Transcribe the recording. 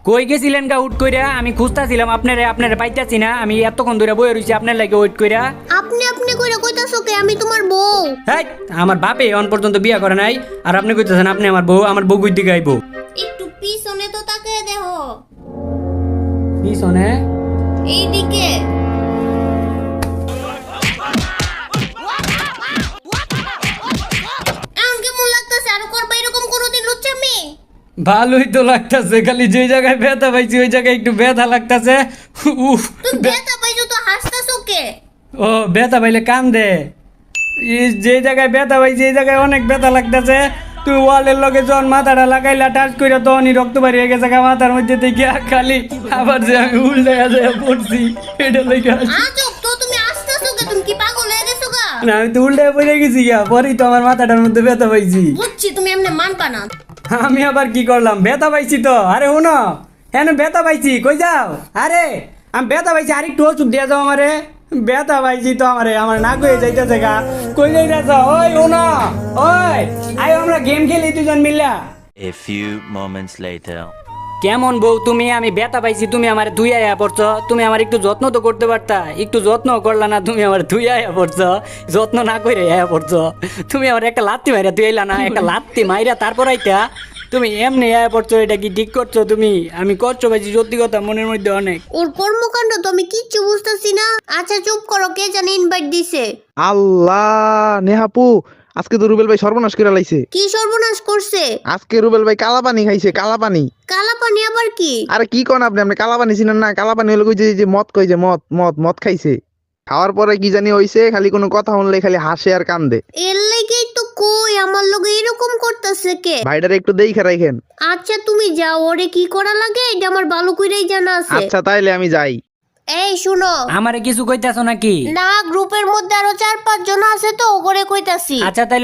কই গেছিলেন গা হুট কইরা? আমি খুঁজতাছিলাম আপনারে পাইতাছি না। আমি এতক্ষণ ধরে বইয়া রইছি আপনার লাগে ওয়েট কইরা। আপনি কইরা কইতাছো কে? আমি তোমার বউ। হেই, আমার বাপে অন পর্যন্ত বিয়া করে নাই আর আপনি কইতেছেন আপনি আমার বউ কই দিকে আইবো? একটু পিছনে তো তাকায় দেখো। পিছনে? এইদিকে। এখন কেমন লাগতেছে? আর করবা এরকম কোনোদিন লুচ্চামি? ভালোই তো লাগতাছে, খালি যে জায়গায় ব্যথা পাইছি ওই জায়গায় একটু ব্যথা লাগতাছে। উফ। তুমি ব্যথা পাইছো তো হাসতাছো কে? ও ব্যথা পাইলে কান দে। যে জায়গায় ব্যথা পাইছি এই জায়গায় অনেক ব্যথা লাগতাছে। তুই ওয়ালের লগে যখন মাথাটা লাগাইলা টাচ কইরা তখনই রক্ত বাড়ি হয়ে গেছে মাথার মধ্যে থেকে খালি। আবার যে আমি উল্টে পড়ছি এটা লেগে আজব তো, তুমি আসতেছো কে? তুমি কি পাগল হয়ে গেছো গা? না, আমি তো উল্টে পড়ে গেছি গা, পরেই তো আমার মাথাটার মধ্যে ব্যথা পাইছি। বুঝছি তুমি এমনি মানবা না। আমি আবার কি করলাম? ব্যথা পাইছি তো। আরে হুনো, হ্যাঁ ব্যথা পাইছি, কই যাও? আরে আমি ব্যথা পাইছি, আরেকটু ওষুধ দিয়ে যাও আমারে। ব্যথা পাইছি তো আমার না কয়ে যাইতেছে গা। কই যাইতেছ? ওই হুনো, ওই আয় আমরা গেম খেলি দুজন মিল্লা। A few moments later. কেমন বউ তুমি? আমি ব্যথা পাইছি, তুমি আমার ধুই আয়া পড়ছ। তুমি আমার একটু যত্ন তো করতে পারতা, একটু যত্ন করলা না। তুমি আমার ধুই আয়া পড়ছ, যত্ন না করে আয়া পড়ছ। তুমি আমার একটা লাত্তি মাইরা তুই এলা না, একটা লাত্তি মাইরা তারপর আইতা তুমি এমনি আয়া পড়ছো। এটা কি ঠিক করছো তুমি? আমি কষ্ট পাইছি সত্যি কথা, মনের মধ্যে অনেক। ওর কর্মকাণ্ড তো আমি কিচ্ছু বুঝতেছি না। আচ্ছা চুপ করো, কে জানি ইনভাইট দিছে? আল্লাহ নেহাপু, আজকে তো রুবেল ভাই সর্বনাশ করে লাইছে। কি সর্বনাশ করছে? আজকে রুবেল ভাই কালা পানি খাইছে, কালা পানি। কালা পানি আবার কি? আরে কি কোন আপনি কালা পানি চিনেন না? কালা পানি হলো যে মদ কই যে মদ মদ মদ খাইছে। খাওয়ার পরে কি জানি হইছে, খালি কোনো কথা শুনলে খালি হাসে আর কান্দে। এর লাগেই তো কই আমার লগে এরকম করতেছে কে? ভাইটারে একটু দেখে রাখেন। আচ্ছা তুমি যাও, ওরে কি করা লাগে এটা আমার ভালো কইরাই জানা আছে। আচ্ছা তাইলে আমি যাই। এই শুনো, আমারে কিছু কইতাছো নাকি? না গ্রুপের মধ্যে আরো 4-5 জন আছে তো, ওরে কইতাছি। আচ্ছা তাইলে